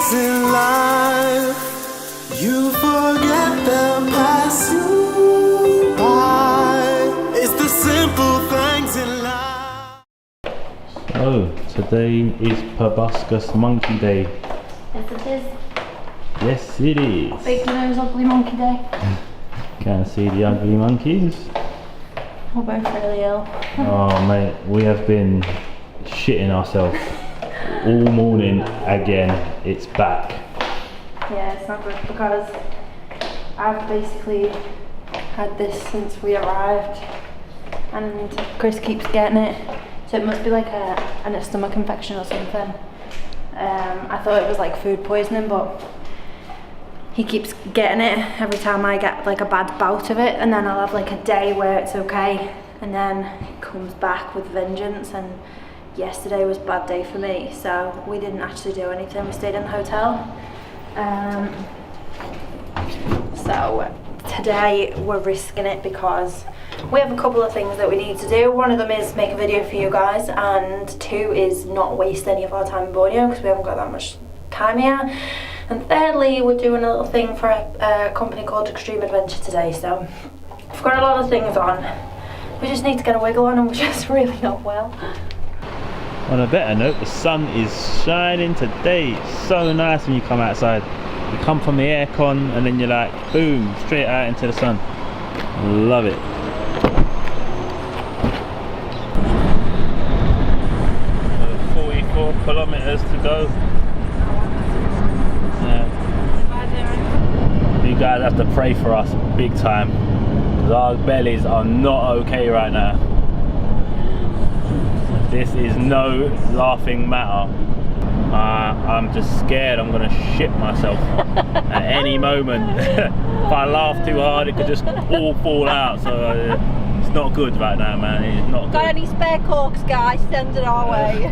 things in life you forget they'll pass you by. It's the simple things in life. So today is Proboscis Monkey Day. Yes, it is. Yes, it is. Big nose, ugly monkey day. Can't see the ugly monkeys. We're both really ill. Oh mate, we have been shitting ourselves all morning again. It's back. Yeah, it's not good because I've basically had this since we arrived and Chris keeps getting it. So it must be like a stomach infection or something. I thought it was like food poisoning, but he keeps getting it every time I get like a bad bout of it, and then I'll have like a day where it's okay, and then it comes back with vengeance. And yesterday was a bad day for me, so we didn't actually do anything. We stayed in the hotel. So today we're risking it because we have a couple of things that we need to do. One of them is make a video for you guys, and two is not waste any of our time in Borneo because we haven't got that much time here. And thirdly, we're doing a little thing for a company called Extreme Adventure today. So we've got a lot of things on. We just need to get a wiggle on, and we're just really not well. On a better note, the sun is shining today. It's so nice when you come outside. You come from the aircon and then you're like, boom, straight out into the sun. Love it. So 44 kilometers to go. Yeah. You guys have to pray for us big time, because our bellies are not okay right now. This is no laughing matter. I'm just scared I'm gonna shit myself at any moment. If I laugh too hard, it could just all fall out. So it's not good right now, man. It's not good. Got any spare corks, guys? Send it our way.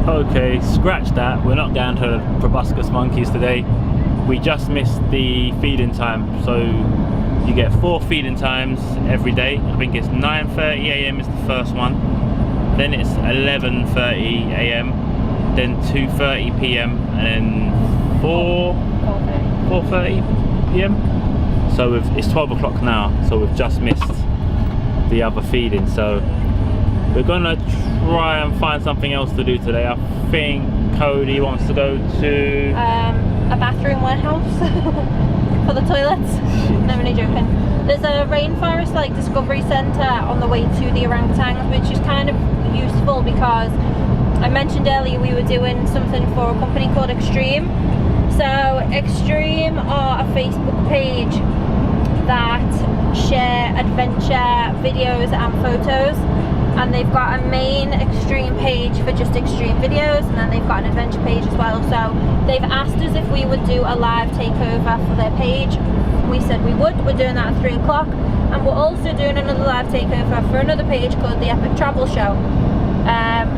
Okay, scratch that. We're not going to proboscis monkeys today. We just missed the feeding time, so you get 4 feeding times every day. I think it's 9:30 AM is the first one, then it's 11:30 AM, then 2:30 PM, and then 4:30 PM. So it's 12 o'clock now, so we've just missed the other feeding. So we're gonna try and find something else to do today. I think Cody wants to go to a bathroom warehouse for the toilets. No, really joking. There's a rainforest like discovery centre on the way to the orangutans, which is kind of useful because I mentioned earlier we were doing something for a company called Extreme. So Extreme are a Facebook page that share adventure videos and photos, and they've got a main Extreme page for just extreme videos, and then they've got an adventure page as well. So they've asked us if we would do a live takeover for their page. We said we would. We're doing that at 3 o'clock, and we're also doing another live takeover for another page called the Epic Travel Show.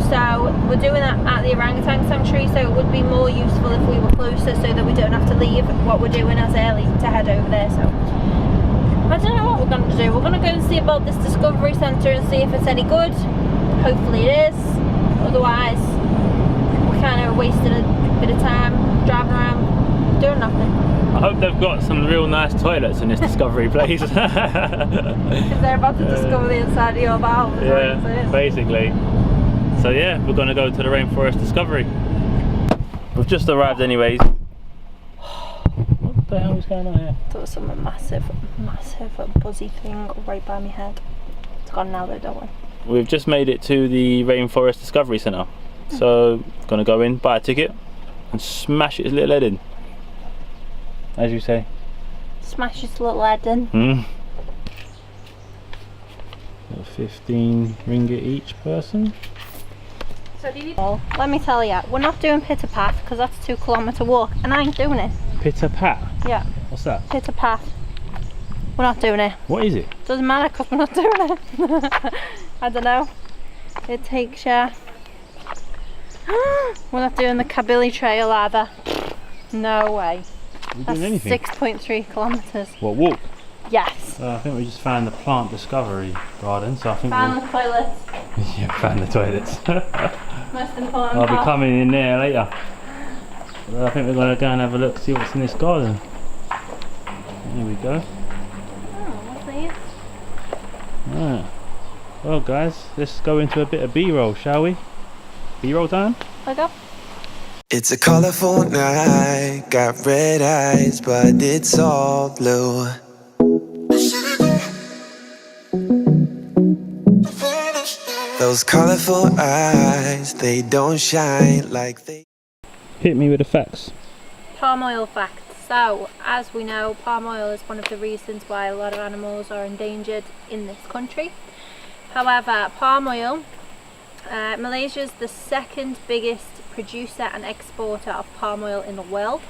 So we're doing that at the orangutan sanctuary, so it would be more useful if we were closer so that we don't have to leave what we're doing as early to head over there. So I don't know what we're going to do. We're going to go and see about this discovery centre and see if it's any good. Hopefully it is. Otherwise, we kind of wasted a bit of time driving around doing nothing. I hope they've got some real nice toilets in this discovery place. If they're about to discover the inside of your mouth. Yeah, basically. So yeah, we're going to go to the Rainforest Discovery. We've just arrived anyways. What the hell is going on here? There was some massive buzzy thing right by my head. It's gone now though, don't worry. We've just made it to the Rainforest Discovery Centre. So, gonna go in, buy a ticket, and smash its little head in. As you say. Smash his little head in. 15 ringgit each person. So do you... Well, let me tell you, we're not doing pitter path because that's a 2-kilometre walk, and I ain't doing it. Pitter pat? Yeah. What's that? Pitter path. We're not doing it. What is it? Doesn't matter because we're not doing it. I don't know. It takes you... We're not doing the Kabili Trail either. No way. Are you That's doing anything? 6.3 kilometres. What, walk? Yes. I think we just found the plant discovery garden, so I think Found the toilets. yeah, found the toilets. Most important I'll be part. coming in there later. Well, I think we're gonna go and have a look, see what's in this garden. There we go. Oh, what's these? Right. Well guys, let's go into a bit of B-roll, shall we? B-roll time? There we go. It's a colorful night, got red eyes, but it's all blue. Those colorful eyes, they don't shine like they. Hit me with the facts. Palm oil facts. So, as we know, palm oil is one of the reasons why a lot of animals are endangered in this country. However, palm oil, Malaysia is the second biggest producer and exporter of palm oil in the world.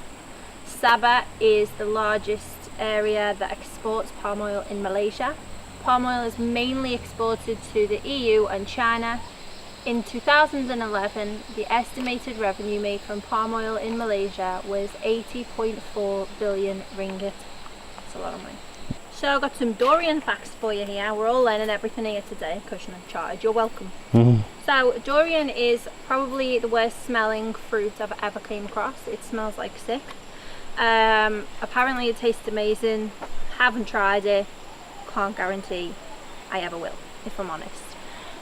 Sabah is the largest area that exports palm oil in Malaysia. Palm oil is mainly exported to the EU and China. In 2011, the estimated revenue made from palm oil in Malaysia was 80.4 billion ringgit. That's a lot of money. So I've got some durian facts for you here. We're all learning everything here today because you're in charge. You're welcome. So durian is probably the worst smelling fruit I've ever came across. It smells like sick. Apparently it tastes amazing. Haven't tried it. Can't guarantee I ever will, if I'm honest.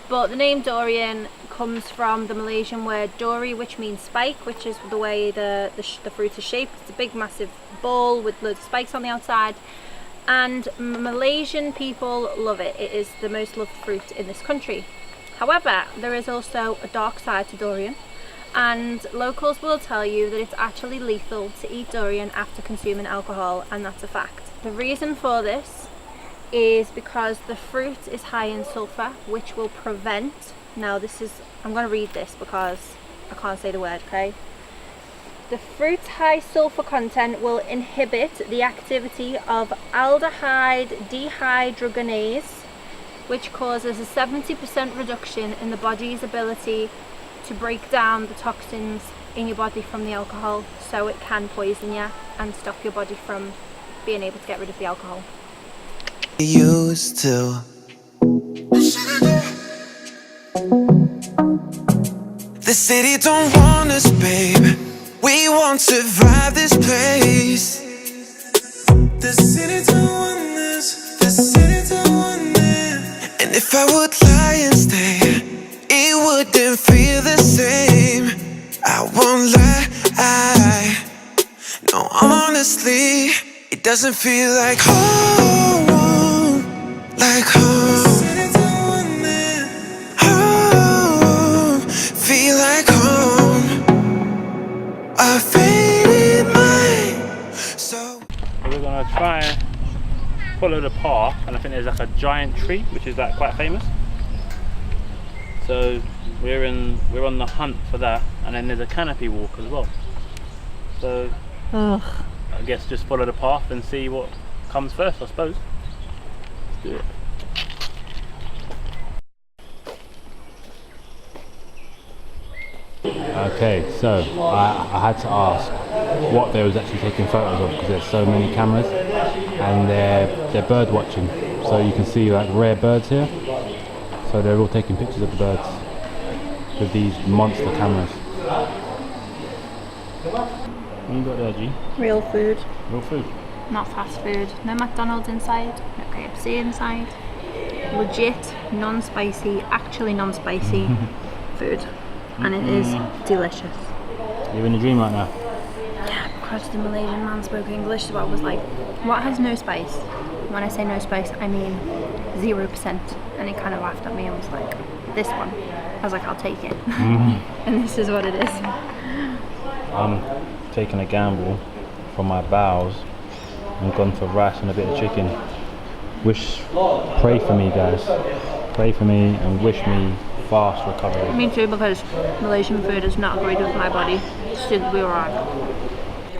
But the name durian comes from the Malaysian word duri, which means spike, which is the way the fruit is shaped. It's a big massive ball with loads of spikes on the outside, and Malaysian people love it. It is the most loved fruit in this country. However, there is also a dark side to durian, and locals will tell you that it's actually lethal to eat durian after consuming alcohol, and that's a fact. The reason for this is because the fruit is high in sulfur, which will prevent, now this is, I'm going to read this because I can't say the word, okay? The fruit's high sulfur content will inhibit the activity of aldehyde dehydrogenase, which causes a 70% reduction in the body's ability to break down the toxins in your body from the alcohol, so it can poison you and stop your body from being able to get rid of the alcohol. Used to. The city don't want us, babe. We won't survive this place. The city don't want us. The city don't want it. And if I would lie and stay, it wouldn't feel the same. I won't lie. No, honestly, it doesn't feel like home. Like home, home, feel like home. A faded mind. So We're gonna try and follow the path, and I think there's like a giant tree which is like quite famous. So we're on the hunt for that, and then there's a canopy walk as well. So I guess just follow the path and see what comes first, I suppose. Do it. Okay, so I had to ask what they was actually taking photos of, because there's so many cameras and they're bird watching. So you can see like rare birds here. So they're all taking pictures of the birds with these monster cameras. What you got there, G? Real food. Real food. Not fast food. No McDonald's inside, no KFC inside. Legit, non-spicy, actually non-spicy food. And it is delicious. You're in a dream right now. Yeah, because the Malaysian man spoke English, so I was like, what has no spice? When I say no spice, I mean 0%. And he kind of laughed at me and was like, this one. I was like, I'll take it. And this is what it is. I'm taking a gamble for my bowels. I've gone for rice and a bit of chicken. Pray for me, guys. Pray for me and wish me fast recovery. Me too, because Malaysian food has not agreed with my body since we arrived.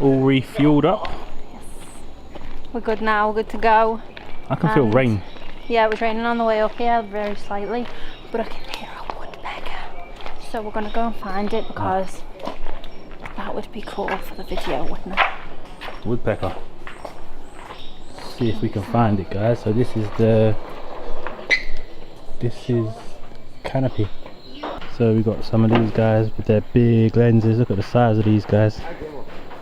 All refueled up. We're good now, we're good to go. I can feel rain. Yeah, it was raining on the way up here, very slightly, but I can hear a woodpecker. So we're going to go and find it, because that would be cool for the video, wouldn't it? Woodpecker. see if we can find it, guys. So this is Canopy. So we've got some of these guys with their big lenses. Look at the size of these guys.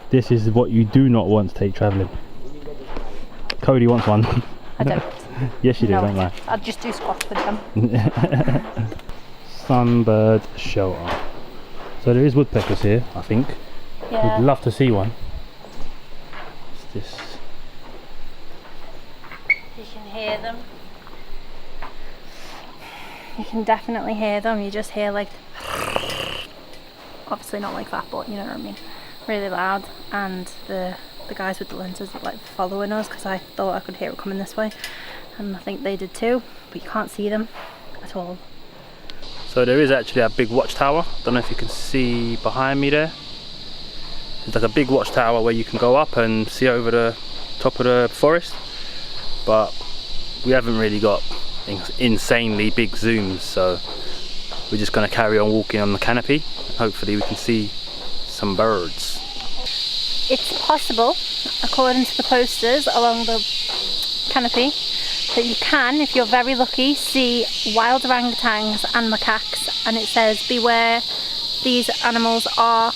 This is what you do not want to take travelling. Cody wants one. I don't. Yes you do, No, don't lie. I'd just do squats with them. Sunbird shelter. So there is woodpeckers here, I think. Yeah. We'd love to see one. What's this? You can hear them. You can definitely hear them. You just hear like, obviously not like that, but you know what I mean. Really loud, and the guys with the lenses are like following us because I thought I could hear it coming this way, and I think they did too, but you can't see them at all. So there is actually a big watchtower. Don't know if you can see behind me there. It's like a big watchtower where you can go up and see over the top of the forest, but we haven't really got insanely big zooms, so we're just going to carry on walking on the canopy. Hopefully we can see some birds. It's possible, according to the posters along the canopy, that you can, if you're very lucky, see wild orangutans and macaques, and it says beware, these animals are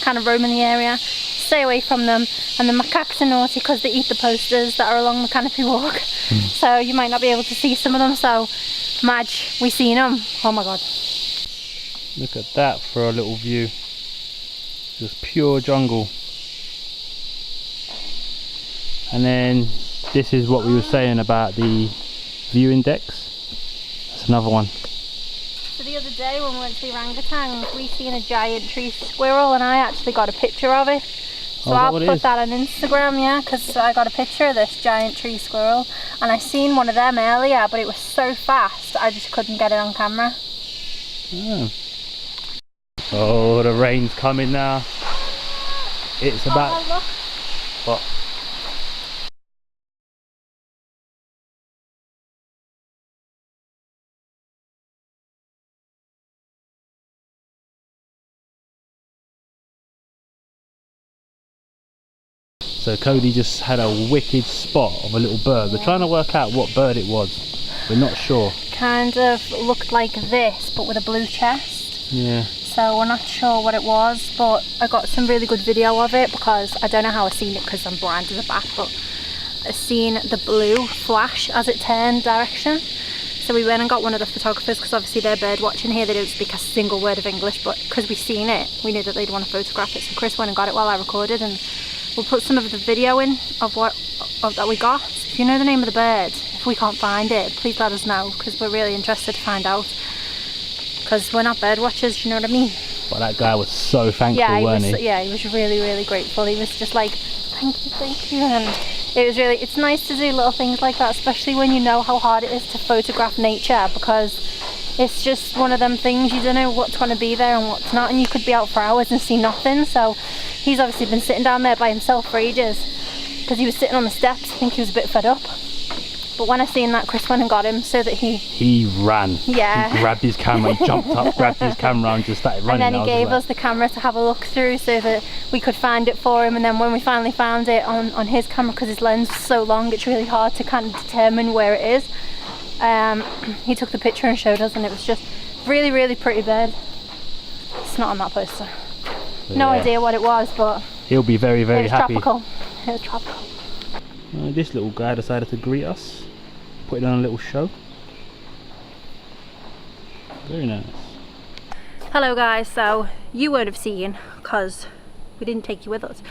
kind of roaming the area, stay away from them, and the macaques are naughty because they eat the posters that are along the canopy walk. So you might not be able to see some of them, so Madge, we seen them. Oh my god. Look at that for a little view. Just pure jungle. And then this is what we were saying about the view index. That's another one. So the other day when we went to the orangutans, we seen a giant tree squirrel, and I actually got a picture of it. So I'll put that on Instagram, yeah, because I got a picture of this giant tree squirrel, and I seen one of them earlier, but it was so fast I just couldn't get it on camera. Oh, the rain's coming now. It's about... look. What? So Cody just had a wicked spot of a little bird. We're trying to work out what bird it was. We're not sure. Kind of looked like this, but with a blue chest. Yeah. So we're not sure what it was, but I got some really good video of it because I don't know how I seen it because I'm blind as a bat, but I seen the blue flash as it turned direction. So we went and got one of the photographers because obviously they're bird watching here. They don't speak a single word of English, but because we seen it, we knew that they'd want to photograph it. So Chris went and got it while I recorded, and we'll put some of the video in of that we got. So if you know the name of the bird, if we can't find it, please let us know because we're really interested to find out. Because we're not bird watchers, you know what I mean? But that guy was so thankful, wasn't he? Yeah, he was really, really grateful. He was just like, thank you, and it was really, it's nice to do little things like that, especially when you know how hard it is to photograph nature, because it's just one of them things, you don't know what's going to be there and what's not, and you could be out for hours and see nothing. So he's obviously been sitting down there by himself for ages because he was sitting on the steps. I think he was a bit fed up. But when I seen that, Chris went and got him so that he ran. Yeah. He grabbed his camera, he jumped up, grabbed his camera and just started running. And then he gave us the camera to have a look through so that we could find it for him. And then when we finally found it on his camera, because his lens is so long, it's really hard to kind of determine where it is. He took the picture and showed us, and it was just really, really pretty bird. It's not on that poster. No idea what it was, but he'll be very, very happy. Tropical. It was tropical. This little guy decided to greet us, putting on a little show. Very nice. Hello guys, so you won't have seen because we didn't take you with us,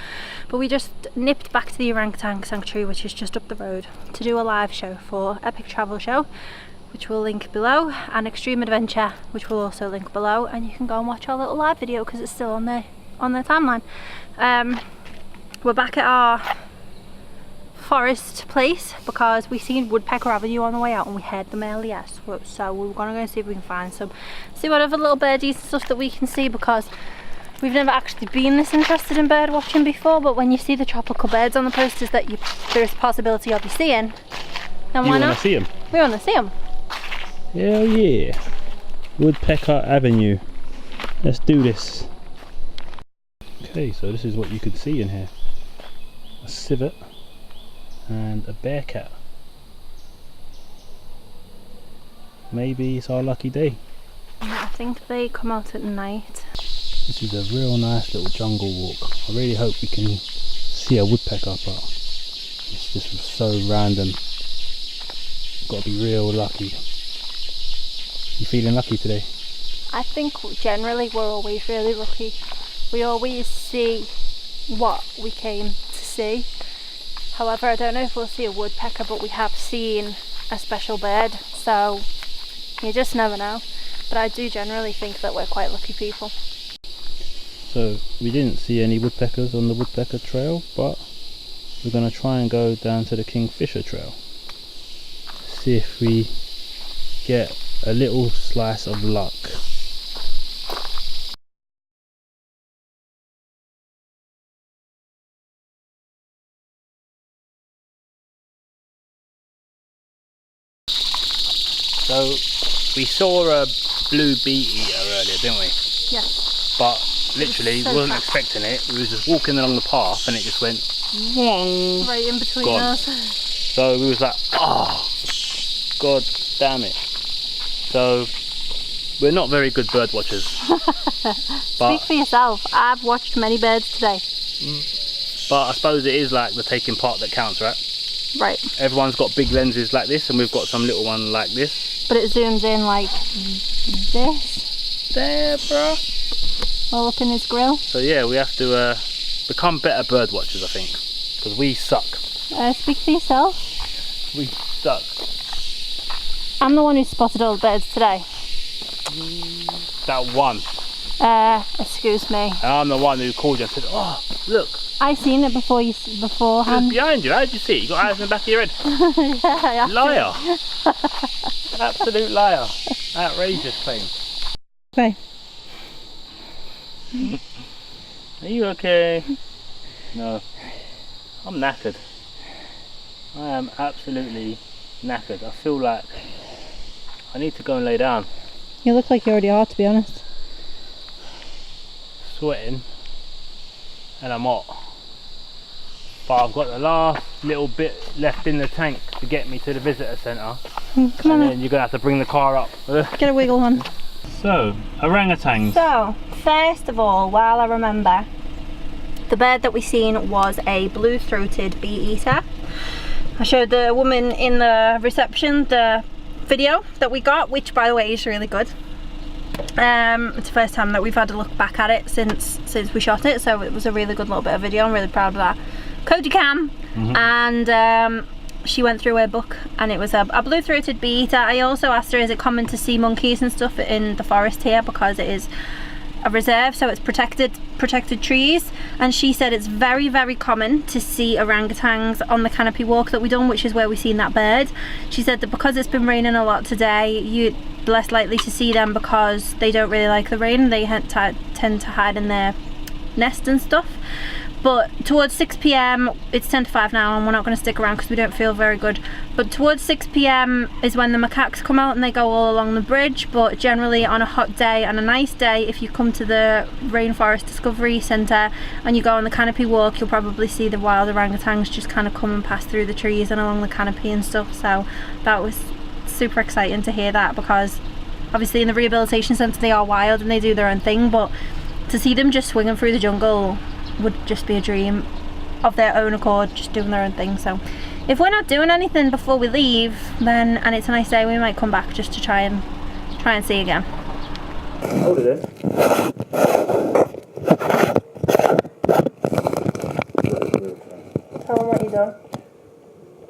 but we just nipped back to the orangutan sanctuary, which is just up the road, to do a live show for Epic Travel Show, which we'll link below, and Extreme Adventure, which we'll also link below, and you can go and watch our little live video because it's still on their timeline. We're back at our forest place because we seen Woodpecker Avenue on the way out and we heard them earlier, so we're gonna go and see if we can find some, see whatever little birdies and stuff that we can see, because we've never actually been this interested in bird watching before. But when you see the tropical birds on the posters that there's a possibility of you seeing, then why not? You want to see them? We want to see them. Hell yeah. Woodpecker Avenue. Let's do this. Okay, so this is what you could see in here. A civet and a bear cat. Maybe it's our lucky day. I think they come out at night. This is a real nice little jungle walk. I really hope we can see a woodpecker, but it's just so random. Got to be real lucky. You feeling lucky today? I think generally we're always really lucky. We always see what we came to see. However, I don't know if we'll see a woodpecker, but we have seen a special bird, so you just never know. But I do generally think that we're quite lucky people. So we didn't see any woodpeckers on the woodpecker trail, but we're going to try and go down to the kingfisher trail. See if we get a little slice of luck. So we saw a blue bee eater earlier, didn't we? Yeah. But literally so wasn't fast. expecting it. We was just walking along the path and it just went whong, Right in between gone. us. So we was like, oh, god damn it. So we're not very good bird watchers. Speak for yourself. I've watched many birds today. But I suppose it is like the taking part that counts, right? Right. Everyone's got big lenses like this and we've got some little one like this. But it zooms in like this. There, bro. All up in his grill. So yeah, we have to become better bird watchers, I think. Because we suck. Speak for yourself. We suck. I'm the one who spotted all the birds today. That one. Excuse me. And I'm the one who called you and said, oh, look. I seen it before you It was beforehand. behind you. How did you see it? You got eyes in the back of your head. Yeah, Liar. Absolute liar. Outrageous claim. Okay. Are you okay? No. I'm knackered. I am absolutely knackered. I feel like I need to go and lay down. You look like you already are, to be honest. Sweating and I'm hot. But I've got the last little bit left in the tank to get me to the visitor centre. Come And on, then you're going to have to bring the car up. get a wiggle on. So, orangutans. So, first of all, while I remember, the bird that we seen was a blue-throated bee eater. I showed the woman in the reception the video that we got, which by the way is really good. It's the first time that we've had a look back at it since we shot it, so it was a really good little bit of video. I'm really proud of that. Cody Cam, and she went through her book and it was a blue-throated bee eater. I also asked her, is it common to see monkeys and stuff in the forest here, because it is a reserve, so it's protected trees, and she said it's very, very common to see orangutans on the Canopy walk that we done, which is where we seen that bird. She said that because it's been raining a lot today, you're less likely to see them because they don't really like the rain. They tend to hide in their nest and stuff. But towards 6 p.m, it's 10 to 5 now and we're not going to stick around because we don't feel very good, but towards 6 p.m. is when the macaques come out and they go all along the bridge. But generally on a hot day and a nice day, if you come to the Rainforest Discovery Centre and you go on the Canopy walk, you'll probably see the wild orangutans just kind of come and pass through the trees and along the canopy and stuff. So that was super exciting to hear that, because obviously in the rehabilitation centre they are wild and they do their own thing, but to see them just swinging through the jungle would just be a dream, of their own accord, just doing their own thing. So if we're not doing anything before we leave, then, and it's a nice day, we might come back just to try and see again. Hold it then. Tell them what you done.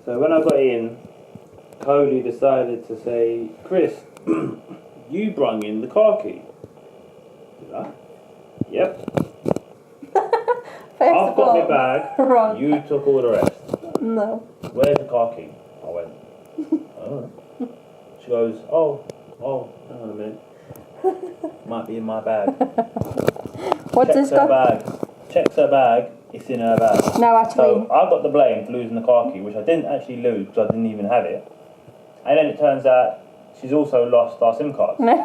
So when I got in, Cody decided to say, Chris, you brung in the car key. Did I? Yep. I've got my bag, Wrong. you took all the rest. No. Where's the car key? I went, I don't know. She goes, oh, hang on a minute. Might be in my bag. What's this got? Checks her bag, it's in her bag. No, actually. So I got the blame for losing the car key, which I didn't actually lose because I didn't even have it. And then it turns out she's also lost our SIM card. No.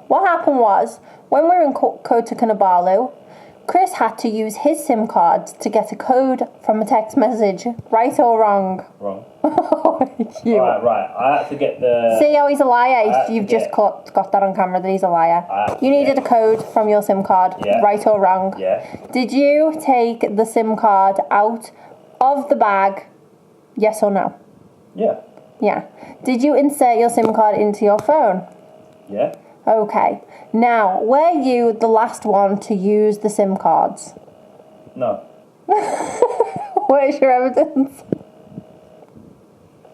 What happened was, when we were in Kota Kinabalu, Chris had to use his SIM card to get a code from a text message. Right or wrong? Wrong. You. Right. I had to get the... See how he's a liar? You've just got that on camera that he's a liar. You needed a code from your SIM card. Yeah. Right or wrong? Yeah. Did you take the SIM card out of the bag? Yes or no? Yeah. Yeah. Did you insert your SIM card into your phone? Yeah. Okay. Now, were you the last one to use the SIM cards? No. Where's your evidence?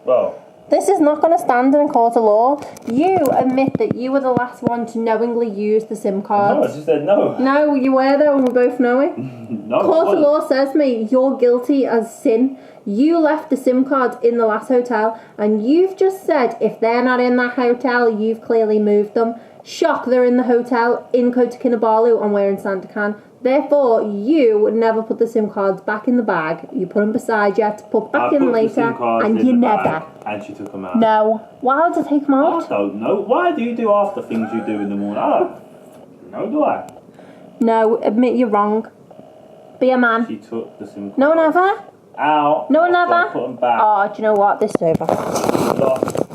Well... This is not going to stand in a court of law. You admit that you were the last one to knowingly use the SIM cards. No, I just said no. No, you were though, and we both know it. No. Court of law says, mate, you're guilty as sin. You left the SIM cards in the last hotel, and you've just said if they're not in that hotel, you've clearly moved them. Shock, they're in the hotel in Kota Kinabalu, and we're in Sandakan. Therefore, you never put the SIM cards back in the bag. You put them beside you to put back in later, and you never. And she took them out. No. Why would you take them out? I don't know. Why do you do half the things you do in the morning? I don't know, do I? No, admit you're wrong. Be a man. She took the SIM cards No, never. out. No, never. Put them back. Oh, do you know what? This is over. Lost.